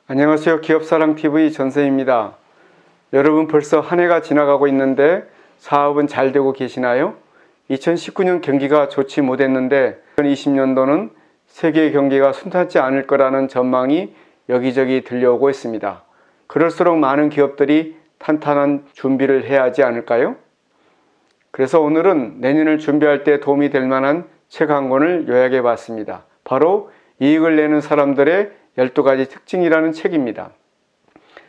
안녕하세요. 기업사랑TV 전세입니다. 여러분 벌써 한 해가 지나가고 있는데 사업은 잘 되고 계시나요? 2019년 경기가 좋지 못했는데 2020년도는 세계 경기가 순탄치 않을 거라는 전망이 여기저기 들려오고 있습니다. 그럴수록 많은 기업들이 탄탄한 준비를 해야 하지 않을까요? 그래서 오늘은 내년을 준비할 때 도움이 될 만한 책 한 권을 요약해 봤습니다. 바로 이익을 내는 사람들의 12가지 특징이라는 책입니다.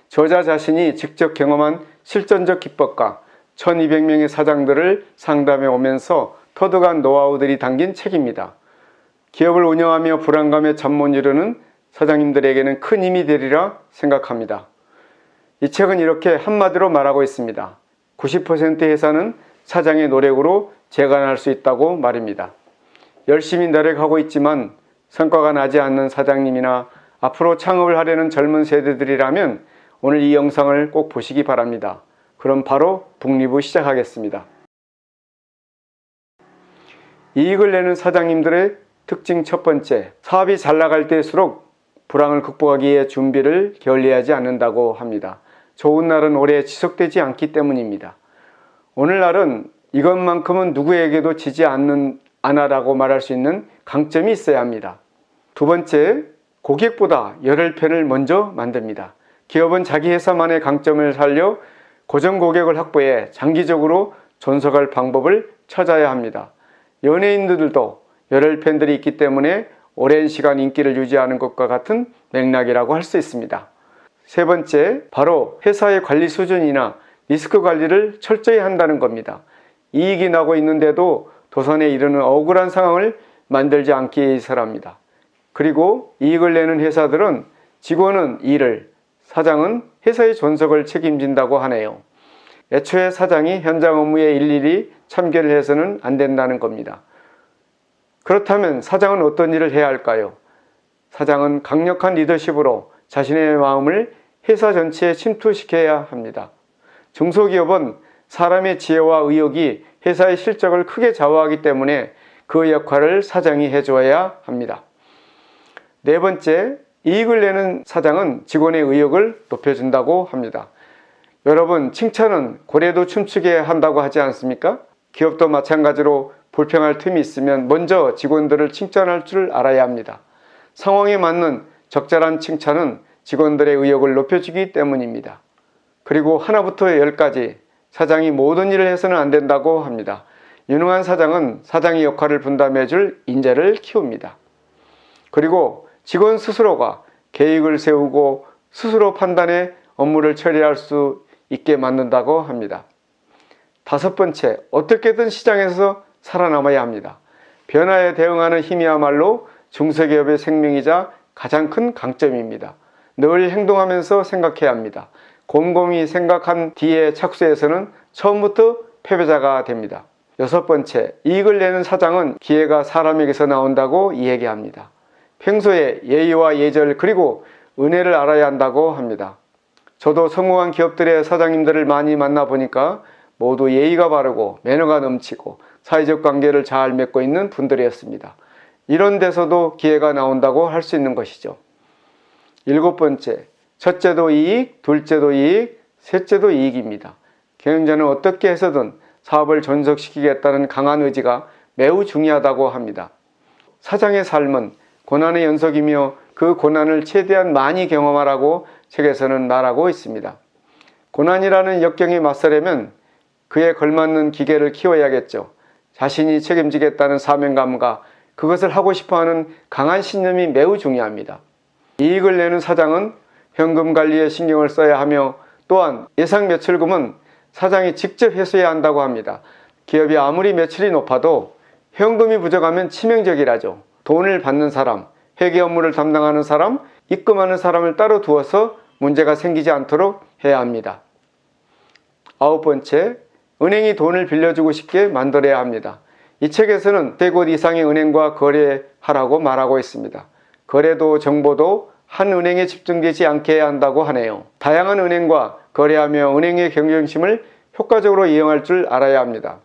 저자 자신이 직접 경험한 실전적 기법과 1200명의 사장들을 상담해 오면서 터득한 노하우들이 담긴 책입니다. 기업을 운영하며 불안감에 잠 못 이루는 사장님들에게는 큰 힘이 되리라 생각합니다. 이 책은 이렇게 한마디로 말하고 있습니다. 90% 회사는 사장의 노력으로 재간할 수 있다고 말입니다. 열심히 노력하고 있지만 성과가 나지 않는 사장님이나 앞으로 창업을 하려는 젊은 세대들이라면 오늘 이 영상을 꼭 보시기 바랍니다. 그럼 바로 북리뷰 시작하겠습니다. 이익을 내는 사장님들의 특징 첫 번째, 사업이 잘 나갈 때일수록 불황을 극복하기 위해 준비를 게을리하지 않는다고 합니다. 좋은 날은 오래 지속되지 않기 때문입니다. 오늘날은 이것만큼은 누구에게도 지지 않아라고 말할 수 있는 강점이 있어야 합니다. 두 번째, 고객보다 열혈팬을 먼저 만듭니다. 기업은 자기 회사만의 강점을 살려 고정 고객을 확보해 장기적으로 존속할 방법을 찾아야 합니다. 연예인들도 열혈팬들이 있기 때문에 오랜 시간 인기를 유지하는 것과 같은 맥락이라고 할 수 있습니다. 세 번째, 바로 회사의 관리 수준이나 리스크 관리를 철저히 한다는 겁니다. 이익이 나고 있는데도 도산에 이르는 억울한 상황을 만들지 않기 위해서랍니다. 그리고 이익을 내는 회사들은 직원은 일을, 사장은 회사의 존속을 책임진다고 하네요. 애초에 사장이 현장 업무에 일일이 참견을 해서는 안 된다는 겁니다. 그렇다면 사장은 어떤 일을 해야 할까요? 사장은 강력한 리더십으로 자신의 마음을 회사 전체에 침투시켜야 합니다. 중소기업은 사람의 지혜와 의욕이 회사의 실적을 크게 좌우하기 때문에 그 역할을 사장이 해줘야 합니다. 네 번째, 이익을 내는 사장은 직원의 의욕을 높여준다고 합니다. 여러분, 칭찬은 고래도 춤추게 한다고 하지 않습니까? 기업도 마찬가지로 불평할 틈이 있으면 먼저 직원들을 칭찬할 줄 알아야 합니다. 상황에 맞는 적절한 칭찬은 직원들의 의욕을 높여주기 때문입니다. 그리고 하나부터 10까지 사장이 모든 일을 해서는 안 된다고 합니다. 유능한 사장은 사장의 역할을 분담해줄 인재를 키웁니다. 그리고 직원 스스로가 계획을 세우고 스스로 판단해 업무를 처리할 수 있게 만든다고 합니다. 다섯 번째, 어떻게든 시장에서 살아남아야 합니다. 변화에 대응하는 힘이야말로 중소기업의 생명이자 가장 큰 강점입니다. 늘 행동하면서 생각해야 합니다. 곰곰이 생각한 뒤에 착수해서는 처음부터 패배자가 됩니다. 여섯 번째, 이익을 내는 사장은 기회가 사람에게서 나온다고 이야기합니다. 평소에 예의와 예절 그리고 은혜를 알아야 한다고 합니다. 저도 성공한 기업들의 사장님들을 많이 만나보니까 모두 예의가 바르고 매너가 넘치고 사회적 관계를 잘 맺고 있는 분들이었습니다. 이런 데서도 기회가 나온다고 할 수 있는 것이죠. 일곱 번째, 첫째도 이익, 둘째도 이익, 셋째도 이익입니다. 경영자는 어떻게 해서든 사업을 존속시키겠다는 강한 의지가 매우 중요하다고 합니다. 사장의 삶은 고난의 연속이며 그 고난을 최대한 많이 경험하라고 책에서는 말하고 있습니다. 고난이라는 역경에 맞서려면 그에 걸맞는 기계를 키워야겠죠. 자신이 책임지겠다는 사명감과 그것을 하고 싶어하는 강한 신념이 매우 중요합니다. 이익을 내는 사장은 현금 관리에 신경을 써야 하며 또한 예상 매출금은 사장이 직접 회수해야 한다고 합니다. 기업이 아무리 매출이 높아도 현금이 부족하면 치명적이라죠. 돈을 받는 사람, 회계 업무를 담당하는 사람, 입금하는 사람을 따로 두어서 문제가 생기지 않도록 해야 합니다. 아홉 번째, 은행이 돈을 빌려주고 싶게 만들어야 합니다. 이 책에서는 3곳 이상의 은행과 거래하라고 말하고 있습니다. 거래도 정보도 한 은행에 집중되지 않게 해야 한다고 하네요. 다양한 은행과 거래하며 은행의 경쟁심을 효과적으로 이용할 줄 알아야 합니다.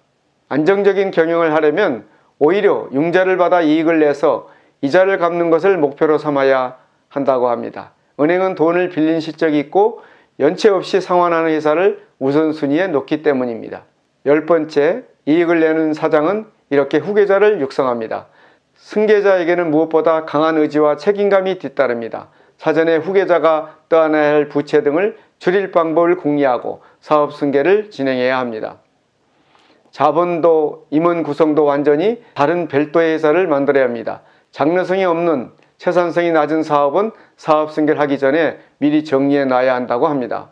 안정적인 경영을 하려면 오히려 융자를 받아 이익을 내서 이자를 갚는 것을 목표로 삼아야 한다고 합니다. 은행은 돈을 빌린 실적이 있고 연체 없이 상환하는 회사를 우선순위에 놓기 때문입니다. 10번째, 이익을 내는 사장은 이렇게 후계자를 육성합니다. 승계자에게는 무엇보다 강한 의지와 책임감이 뒤따릅니다. 사전에 후계자가 떠안아야 할 부채 등을 줄일 방법을 궁리하고 사업 승계를 진행해야 합니다. 자본도 임원 구성도 완전히 다른 별도의 회사를 만들어야 합니다. 장래성이 없는 채산성이 낮은 사업은 사업 승계를 하기 전에 미리 정리해 놔야 한다고 합니다.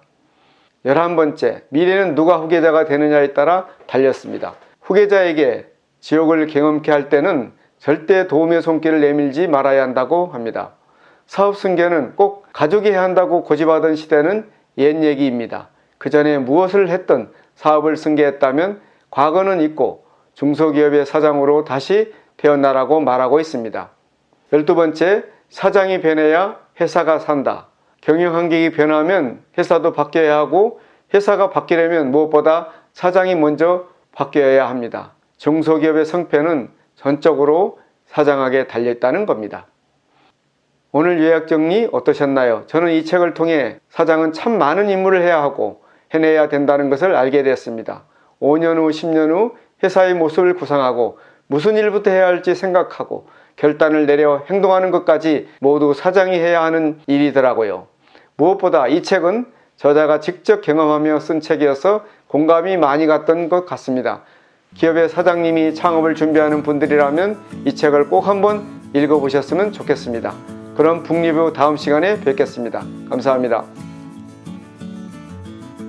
11번째, 미래는 누가 후계자가 되느냐에 따라 달렸습니다. 후계자에게 지옥을 경험케 할 때는 절대 도움의 손길을 내밀지 말아야 한다고 합니다. 사업 승계는 꼭 가족이 해야 한다고 고집하던 시대는 옛 얘기입니다. 그 전에 무엇을 했든 사업을 승계했다면 과거는 잊고 중소기업의 사장으로 다시 태어나라고 말하고 있습니다. 12번째, 사장이 변해야 회사가 산다. 경영 환경이 변하면 회사도 바뀌어야 하고 회사가 바뀌려면 무엇보다 사장이 먼저 바뀌어야 합니다. 중소기업의 성패는 전적으로 사장에게 달려있다는 겁니다. 오늘 요약 정리 어떠셨나요? 저는 이 책을 통해 사장은 참 많은 임무를 해야 하고 해내야 된다는 것을 알게 되었습니다. 5년 후, 10년 후 회사의 모습을 구상하고 무슨 일부터 해야 할지 생각하고 결단을 내려 행동하는 것까지 모두 사장이 해야 하는 일이더라고요. 무엇보다 이 책은 저자가 직접 경험하며 쓴 책이어서 공감이 많이 갔던 것 같습니다. 기업의 사장님이 창업을 준비하는 분들이라면 이 책을 꼭 한번 읽어보셨으면 좋겠습니다. 그럼 북리뷰 다음 시간에 뵙겠습니다. 감사합니다.